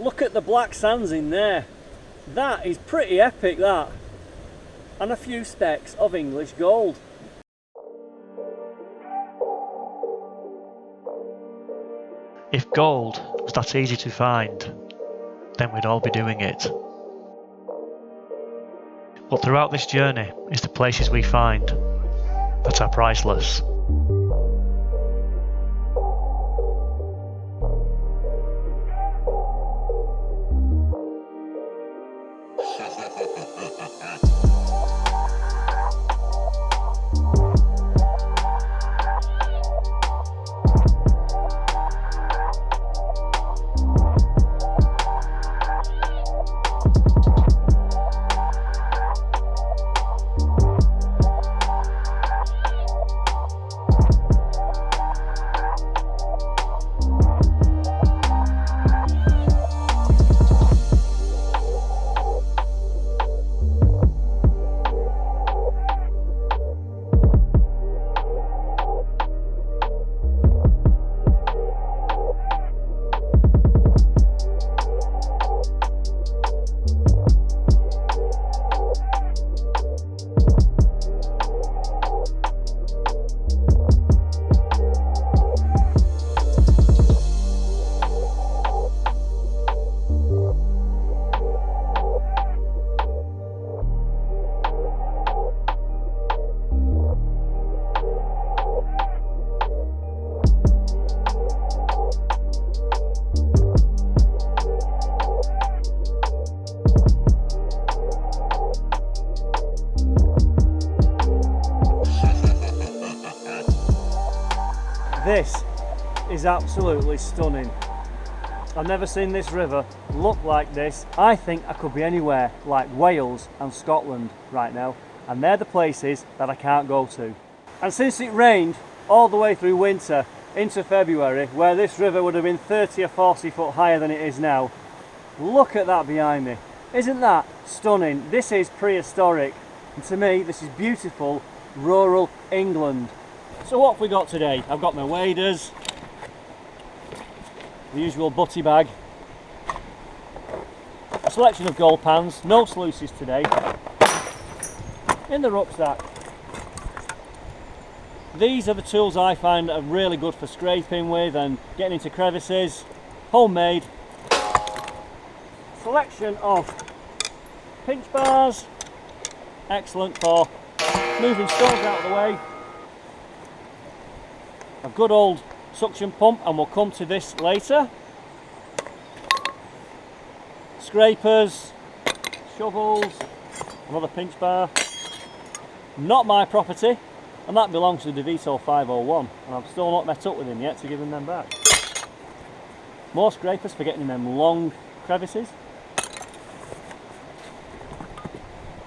Look at the black sands in there. That is pretty epic, that. And a few specks of English gold. If gold was that easy to find, then we'd all be doing it. But throughout this journey, it's the places we find that are priceless. This is absolutely stunning. I've never seen this river look like this. I think I could be anywhere like Wales and Scotland right now, and they're the places that I can't go to. And since it rained all the way through winter into February, where this river would have been 30 or 40 foot higher than it is now, look at that behind me. Isn't that stunning? This is prehistoric, and to me this is beautiful rural England. So what have we got today? I've got my waders, the usual butty bag, a selection of gold pans, no sluices today, in the rucksack. These are the tools I find are really good for scraping with and getting into crevices. Homemade. Selection of pinch bars, excellent for moving stones out of the way. A good old suction pump, and we'll come to this later. Scrapers, shovels, another pinch bar. Not my property, and that belongs to DeVito 501, and I've still not met up with him yet to give him them back. More scrapers for getting in them long crevices.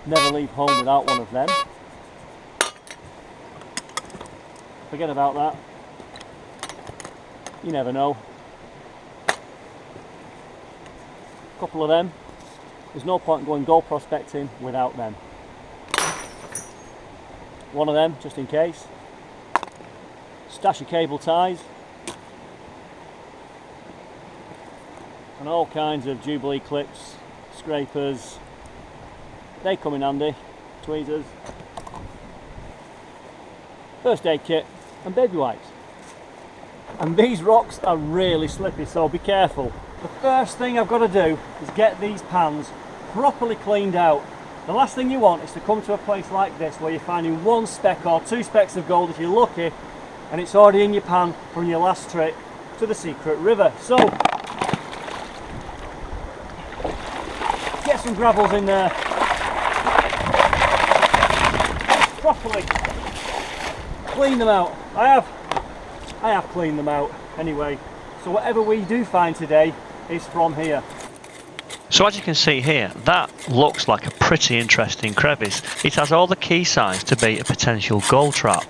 Never leave home without one of them. Forget about that. You never know. A couple of them. There's no point going gold prospecting without them. One of them, just in case. Stash of cable ties. And all kinds of Jubilee clips, scrapers. They come in handy. Tweezers. First aid kit and baby wipes. And these rocks are really slippy, so be careful. The first thing I've got to do is get these pans properly cleaned out. The last thing you want is to come to a place like this where you're finding one speck or two specks of gold if you're lucky, and it's already in your pan from your last trip to the secret river. So get some gravels in there properly, clean them out. I have cleaned them out anyway, so whatever we do find today is from here. So as you can see here, that looks like a pretty interesting crevice. It has all the key signs to be a potential gold trap.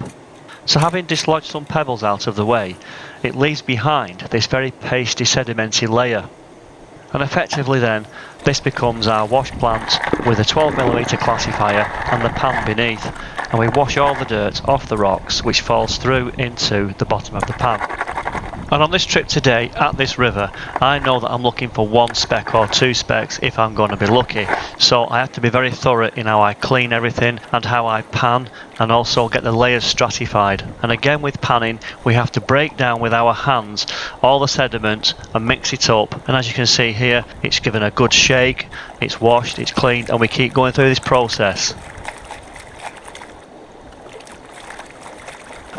So having dislodged some pebbles out of the way, it leaves behind this very pasty sedimenty layer. And effectively then, this becomes our wash plant with a 12mm classifier and the pan beneath, and we wash all the dirt off the rocks which falls through into the bottom of the pan. And on this trip today at this river, I know that I'm looking for 1 speck or 2 specks if I'm going to be lucky. So I have to be very thorough in how I clean everything and how I pan, and also get the layers stratified. And again with panning, we have to break down with our hands all the sediment and mix it up. And as you can see here, it's given a good shake, it's washed, it's cleaned, and we keep going through this process.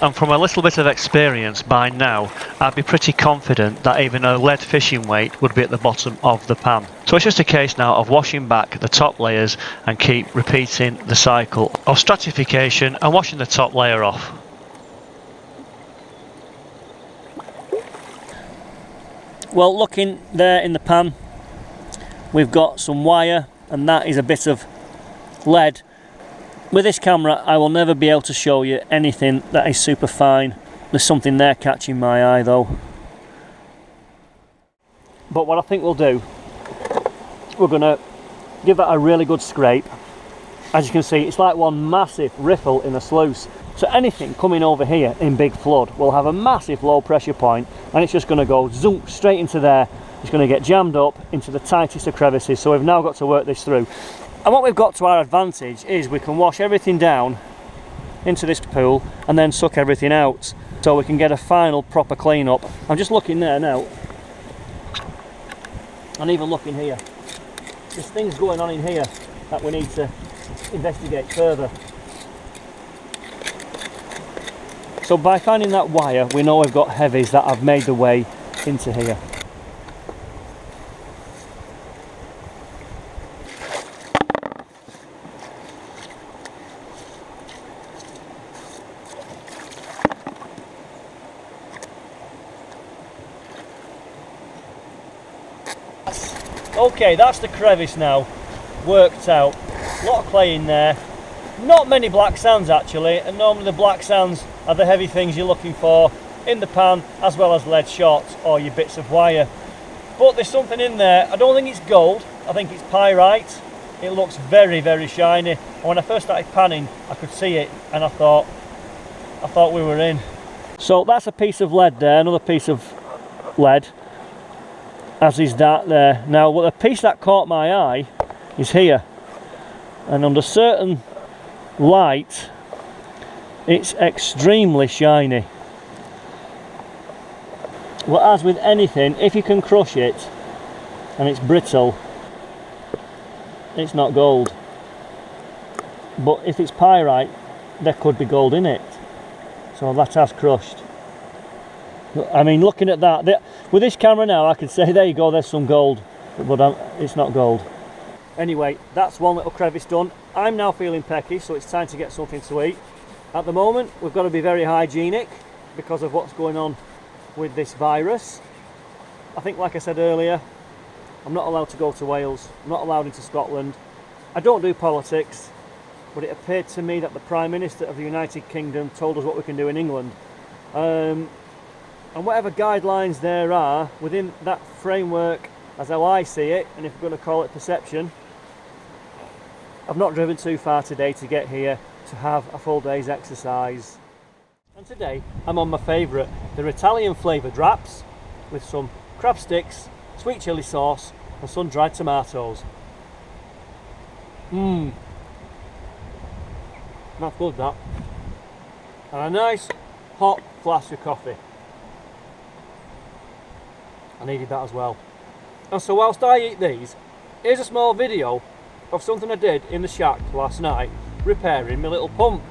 And from a little bit of experience by now, I'd be pretty confident that even a lead fishing weight would be at the bottom of the pan. So it's just a case now of washing back the top layers and keep repeating the cycle of stratification and washing the top layer off. Well, looking there in the pan, we've got some wire, and that is a bit of lead. With this camera, I will never be able to show you anything that is super fine. There's something there catching my eye though. But what I think we'll do, we're going to give that a really good scrape. As you can see, it's like one massive riffle in a sluice. So anything coming over here in big flood will have a massive low pressure point, and it's just going to go zoom straight into there. It's going to get jammed up into the tightest of crevices. So we've now got to work this through. And what we've got to our advantage is we can wash everything down into this pool and then suck everything out, so we can get a final proper clean up. I'm just looking there now, and even looking here. There's things going on in here that we need to investigate further. So by finding that wire, we know we've got heavies that have made the way into here. Okay, that's the crevice now, worked out. A lot of clay in there, not many black sands actually, and normally the black sands are the heavy things you're looking for in the pan, as well as lead shot or your bits of wire. But there's something in there. I don't think it's gold, I think it's pyrite. It looks very, very shiny, and when I first started panning I could see it, and I thought we were in. So that's a piece of lead there, another piece of lead, as is that there. Now the piece that caught my eye is here, and under certain light it's extremely shiny. Well, as with anything, if you can crush it and it's brittle, it's not gold. But if it's pyrite, there could be gold in it. So that has crushed. I mean, looking at that, with this camera now I can say there you go, there's some gold, but it's not gold. Anyway, that's one little crevice done. I'm now feeling pecky, so it's time to get something to eat. At the moment we've got to be very hygienic because of what's going on with this virus. I think, like I said earlier, I'm not allowed to go to Wales, I'm not allowed into Scotland. I don't do politics, but it appeared to me that the Prime Minister of the United Kingdom told us what we can do in England. And whatever guidelines there are within that framework, as how I see it, and if we're going to call it perception, I've not driven too far today to get here to have a full day's exercise. And today I'm on my favourite, they're Italian flavoured wraps with some crab sticks, sweet chilli sauce and sun-dried tomatoes. That's good, that. And a nice hot flask of coffee. I needed that as well. And so whilst I eat these, here's a small video of something I did in the shack last night, repairing my little pump.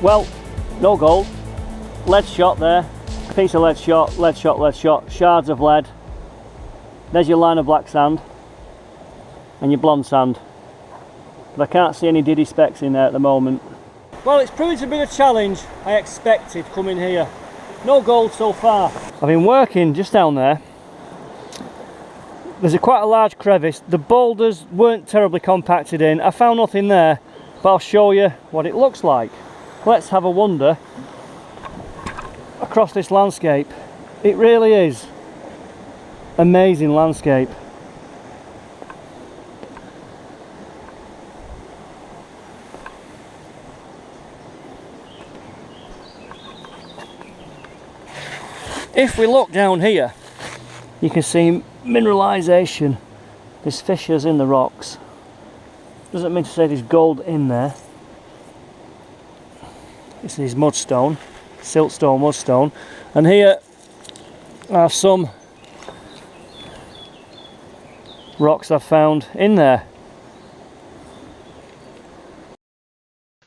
Well, no gold. Lead shot there. Piece of lead shot, lead shot, lead shot. Shards of lead. There's your line of black sand. And your blonde sand. But I can't see any diddy specks in there at the moment. Well, it's proving to be a challenge I expected coming here. No gold so far. I've been working just down there. There's quite a large crevice. The boulders weren't terribly compacted in. I found nothing there, but I'll show you what it looks like. Let's have a wander across this landscape. It really is amazing landscape. If we look down here, you can see mineralisation. There's fissures in the rocks. Doesn't mean to say there's gold in there. This is mudstone, siltstone, mudstone, and here are some rocks I've found in there.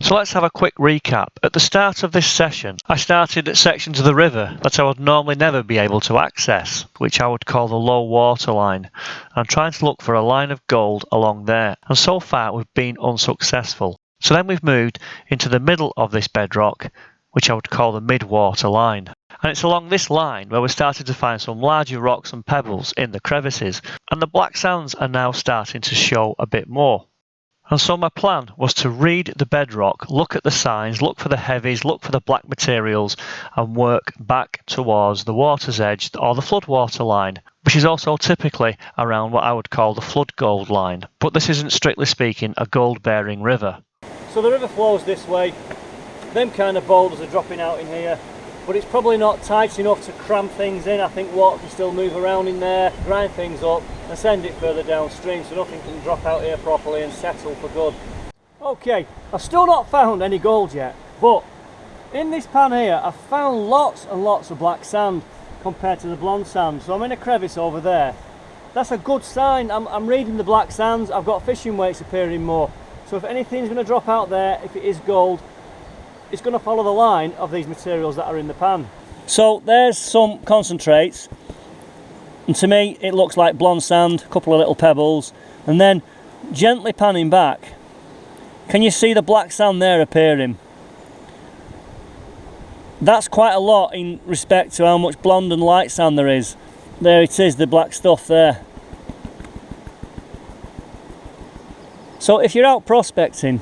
So let's have a quick recap. At the start of this session, I started at sections of the river that I would normally never be able to access, which I would call the low water line. I'm trying to look for a line of gold along there, and so far we've been unsuccessful. So then we've moved into the middle of this bedrock, which I would call the mid-water line. And it's along this line where we started to find some larger rocks and pebbles in the crevices, and the black sands are now starting to show a bit more. And so my plan was to read the bedrock, look at the signs, look for the heavies, look for the black materials, and work back towards the water's edge or the floodwater line, which is also typically around what I would call the flood gold line. But this isn't strictly speaking a gold bearing river. So the river flows this way. Them kind of boulders are dropping out in here, but it's probably not tight enough to cram things in. I think water can still move around in there, grind things up and send it further downstream, so nothing can drop out here properly and settle for good. Okay, I've still not found any gold yet, but in this pan here I've found lots and lots of black sand compared to the blonde sand. So I'm in a crevice over there. That's a good sign. I'm reading the black sands. I've got fishing weights appearing more. So if anything's going to drop out there, if it is gold, it's going to follow the line of these materials that are in the pan. So there's some concentrates, and to me it looks like blonde sand, a couple of little pebbles, and then gently panning back, can you see the black sand there appearing? That's quite a lot in respect to how much blonde and light sand there is. There it is, the black stuff there. So if you're out prospecting,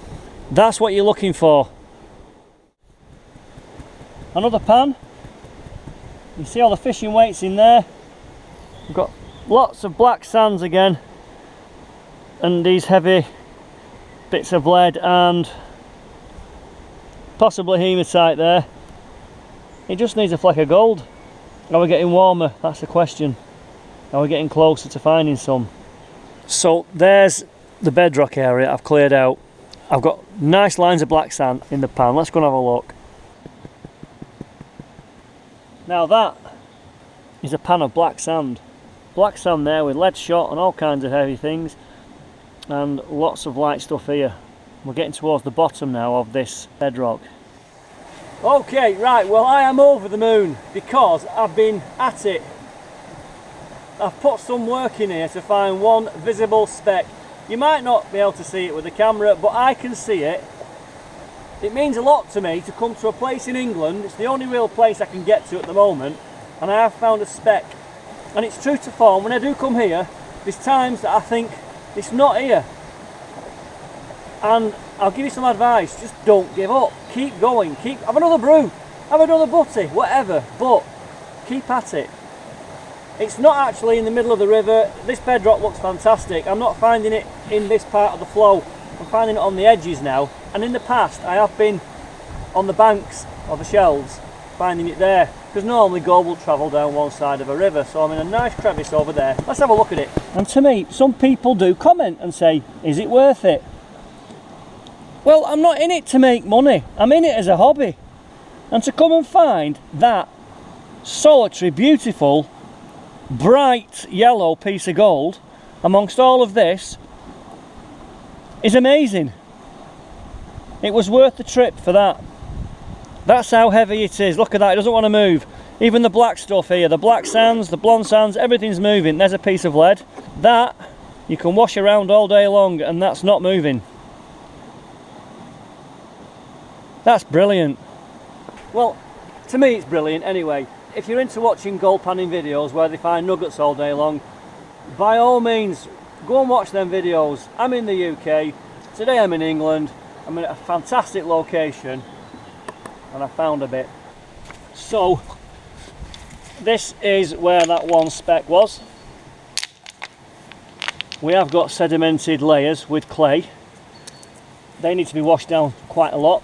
that's what you're looking for. Another pan. You see all the fishing weights in there. We've got lots of black sands again, and these heavy bits of lead and possibly hematite there. It just needs a fleck of gold. Are we getting warmer? That's the question. Are we getting closer to finding some? So there's the bedrock area I've cleared out. I've got nice lines of black sand in the pan. Let's go and have a look. Now that is a pan of black sand. Black sand there with lead shot and all kinds of heavy things, and lots of light stuff here. We're getting towards the bottom now of this bedrock. Okay, right, well I am over the moon because I've been at it. I've put some work in here to find one visible speck. You might not be able to see it with the camera, but I can see it. It means a lot to me to come to a place in England. It's the only real place I can get to at the moment, and I have found a speck. And it's true to form, when I do come here, there's times that I think it's not here. And I'll give you some advice, just don't give up. Keep going, have another brew, have another butty, whatever, but keep at it. It's not actually in the middle of the river. This bedrock looks fantastic. I'm not finding it in this part of the flow. I'm finding it on the edges now. And in the past, I have been on the banks of the shelves, finding it there. Because normally gold will travel down one side of a river. So I'm in a nice crevice over there. Let's have a look at it. And to me, some people do comment and say, is it worth it? Well, I'm not in it to make money. I'm in it as a hobby. And to come and find that solitary, beautiful, bright yellow piece of gold amongst all of this is amazing. It was worth the trip for that. That's how heavy it is. Look at that, it doesn't want to move. Even the black stuff here, the black sands, the blonde sands, everything's moving. There's a piece of lead. That you can wash around all day long and that's not moving. That's brilliant. Well, to me it's brilliant anyway. If you're into watching gold panning videos where they find nuggets all day long, by all means, go and watch them videos. I'm in the UK, today I'm in England, I'm in a fantastic location and I found a bit. So, this is where that one speck was. We have got sedimented layers with clay. They need to be washed down quite a lot.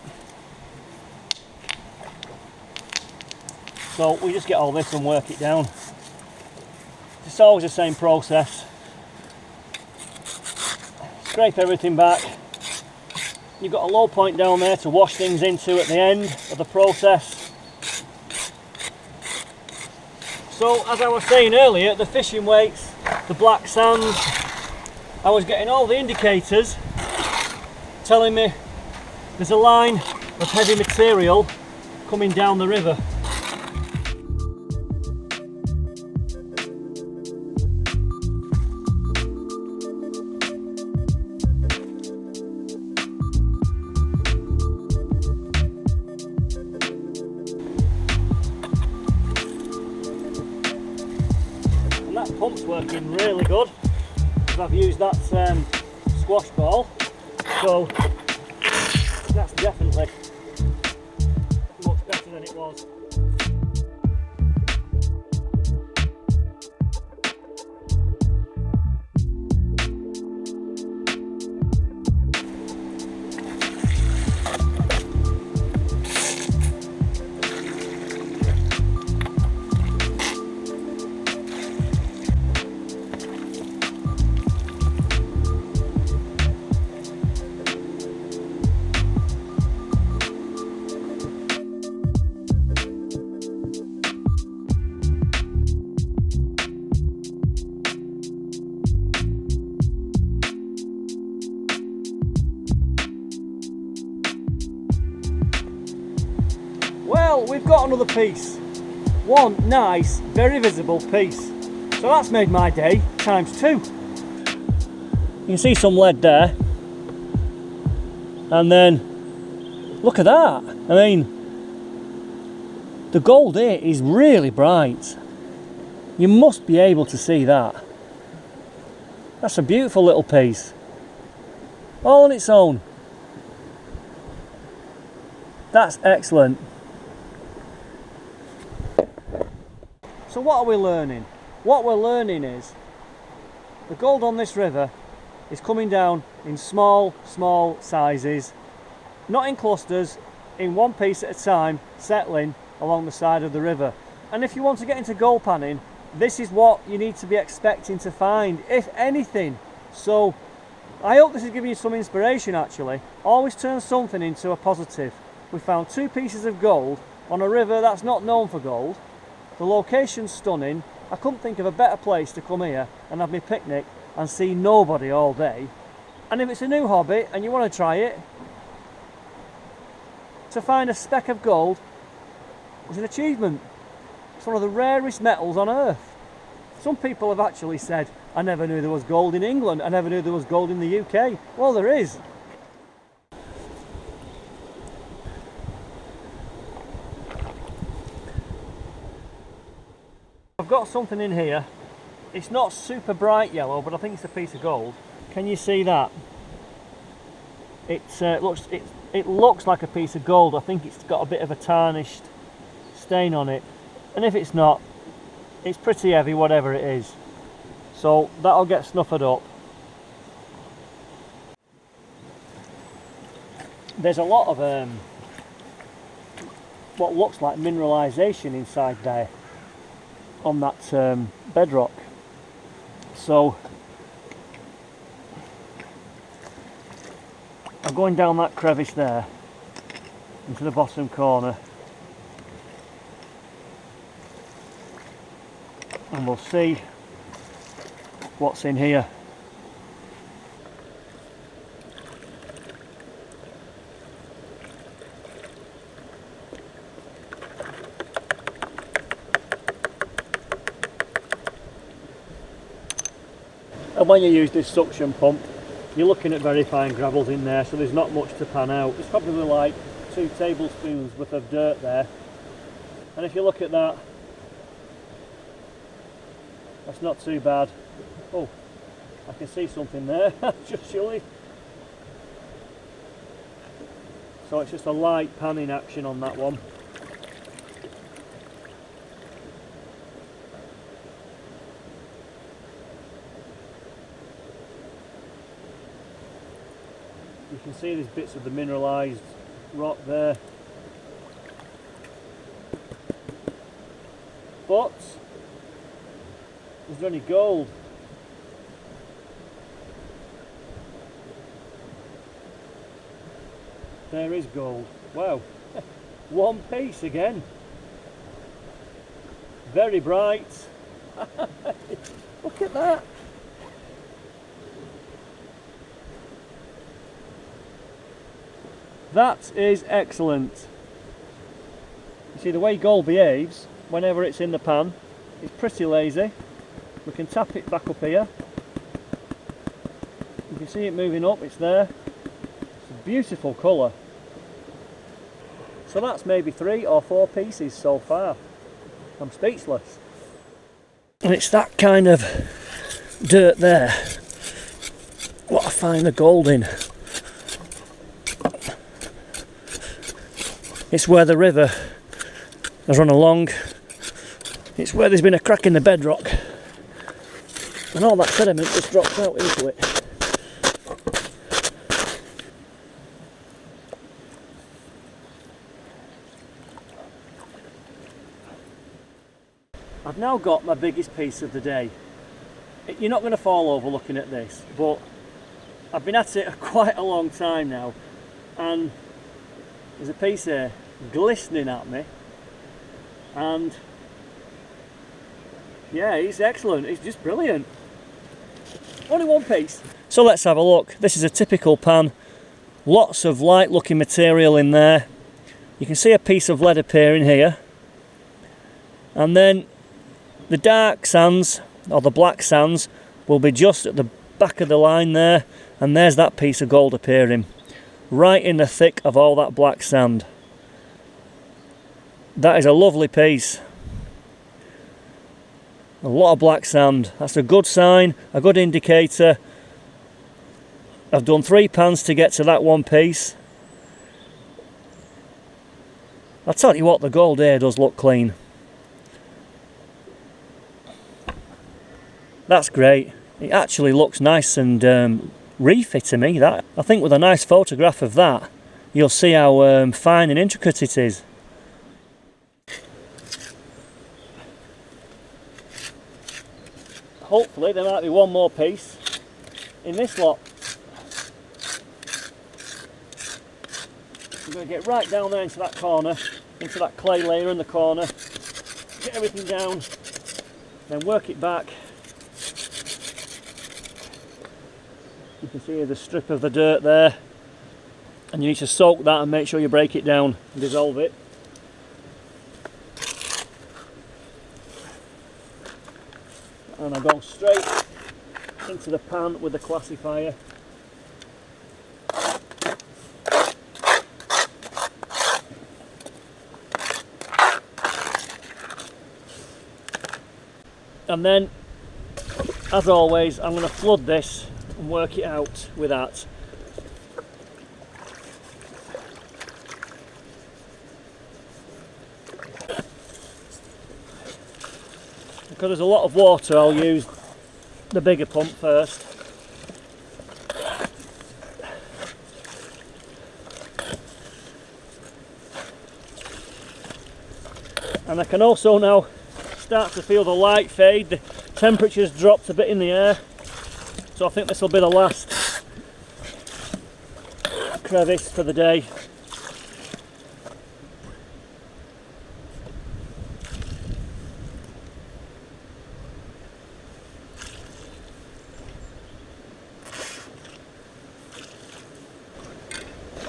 So we just get all this and work it down. It's always the same process. Scrape everything back. You've got a low point down there to wash things into at the end of the process. So as I was saying earlier, the fishing weights, the black sands, I was getting all the indicators telling me there's a line of heavy material coming down the river. And that pump's working really good because I've used that squash ball, so that's definitely much better than it was. Well, we've got another piece. One nice, very visible piece. So that's made my day times two. You can see some lead there. And then, look at that. I mean, the gold here is really bright. You must be able to see that. That's a beautiful little piece. All on its own. That's excellent. So what are we learning? What we're learning is the gold on this river is coming down in small sizes, not in clusters, in one piece at a time, settling along the side of the river. And if you want to get into gold panning, this is what you need to be expecting to find, if anything. So I hope this is giving you some inspiration actually. Always turn something into a positive. We found two pieces of gold on a river that's not known for gold. The location's stunning. I couldn't think of a better place to come here and have my picnic and see nobody all day. And if it's a new hobby and you want to try it, to find a speck of gold is an achievement. It's one of the rarest metals on earth. Some people have actually said, I never knew there was gold in England, I never knew there was gold in the UK. Well, there is. I've got something in here. It's not super bright yellow, but I think it's a piece of gold. Can you see that? It looks like a piece of gold. I think it's got a bit of a tarnished stain on it. And if it's not, it's pretty heavy, whatever it is. So that'll get snuffed up. There's a lot of what looks like mineralisation inside there on that bedrock. So I'm going down that crevice there into the bottom corner, and we'll see what's in here. And when you use this suction pump, you're looking at very fine gravels in there, so there's not much to pan out. There's probably like 2 tablespoons worth of dirt there. And if you look at that, that's not too bad. Oh, I can see something there, just surely. So it's just a light panning action on that one. You can see there's bits of the mineralised rock there. But, is there any gold? There is gold. Wow. One piece again. Very bright. Look at that. That is excellent. You see the way gold behaves whenever it's in the pan, it's pretty lazy. We can tap it back up here. You can see it moving up, it's there. It's a beautiful colour. So that's maybe 3 or 4 pieces so far. I'm speechless. And it's that kind of dirt there what I find the gold in. It's where the river has run along. It's where there's been a crack in the bedrock and all that sediment just drops out into it. I've now got my biggest piece of the day. You're not going to fall over looking at this, but I've been at it quite a long time now, and there's a piece here glistening at me, and yeah, it's excellent. It's just brilliant. Only one piece. So let's have a look. This is a typical pan. Lots of light looking material in there. You can see a piece of lead appearing here, and then the dark sands or the black sands will be just at the back of the line there, and there's that piece of gold appearing right in the thick of all that black sand. That is a lovely piece. A lot of black sand. That's a good sign, a good indicator. I've done 3 pans to get to that one piece. I'll tell you what, the gold here does look clean. That's great. It actually looks nice and reefy to me, that. I think with a nice photograph of that, you'll see how fine and intricate it is. Hopefully there might be one more piece in this lot. I'm going to get right down there into that corner, into that clay layer in the corner, get everything down, then work it back. You can see the strip of the dirt there, and you need to soak that and make sure you break it down and dissolve it. And I go straight into the pan with the classifier. And then, as always, I'm going to flood this and work it out with that. Because there's a lot of water, I'll use the bigger pump first. And I can also now start to feel the light fade. The temperature's dropped a bit in the air, so I think this will be the last crevice for the day.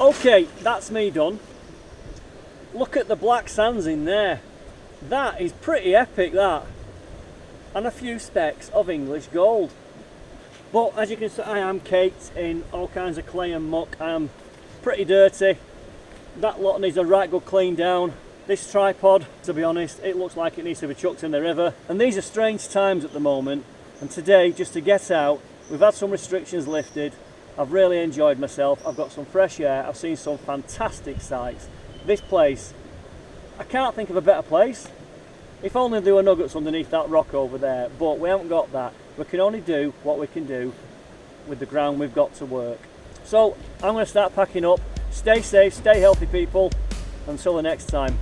Okay, that's me done. Look at the black sands in there. That is pretty epic, that. And a few specks of English gold. But as you can see, I am caked in all kinds of clay and muck. I am pretty dirty. That lot needs a right good clean down. This tripod, to be honest, it looks like it needs to be chucked in the river. And these are strange times at the moment. And today, just to get out, we've had some restrictions lifted. I've really enjoyed myself. I've got some fresh air. I've seen some fantastic sights. This place, I can't think of a better place. If only there were nuggets underneath that rock over there, but we haven't got that. We can only do what we can do with the ground we've got to work. So I'm going to start packing up. Stay safe, stay healthy, people. Until the next time.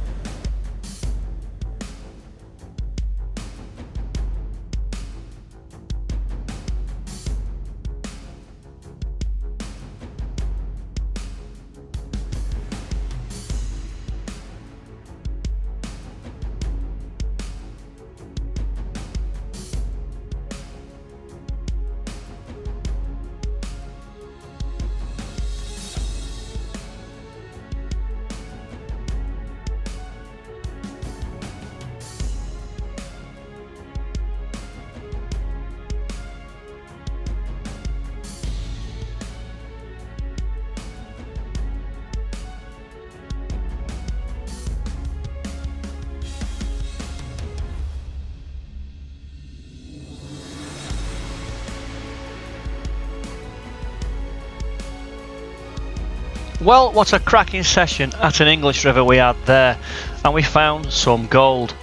Well, what a cracking session at an English river we had there, and we found some gold.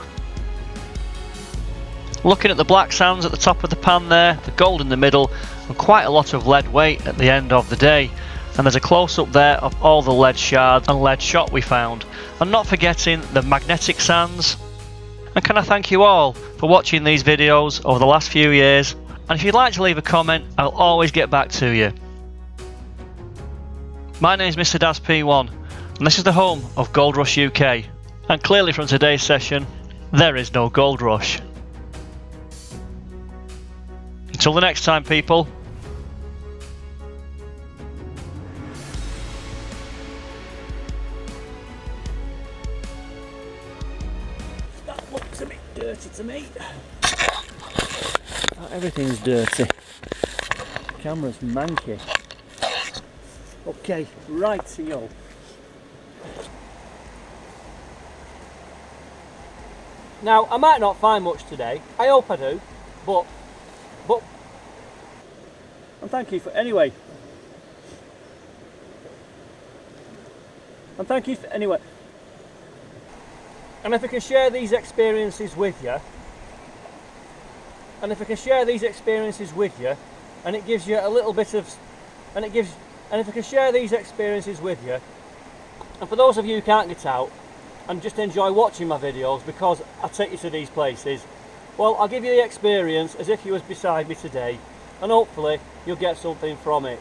Looking at the black sands at the top of the pan there, the gold in the middle, and quite a lot of lead weight at the end of the day. And there's a close-up there of all the lead shards and lead shot we found. And not forgetting the magnetic sands. And can I thank you all for watching these videos over the last few years. And if you'd like to leave a comment, I'll always get back to you. My name's Mr. Daz P1, and this is the home of Gold Rush UK. And clearly from today's session, there is no gold rush. Until the next time, people. That looks a bit dirty to me. Everything's dirty. Camera's manky. Okay, right-o. Now, I might not find much today. I hope I do, but, and thank you for, anyway. And thank you for, anyway. And if I can share these experiences with you, and if I can share these experiences with you, and it gives you a little bit of, and if I can share these experiences with you, and for those of you who can't get out and just enjoy watching my videos because I take you to these places, well, I'll give you the experience as if you was beside me today, and hopefully you'll get something from it.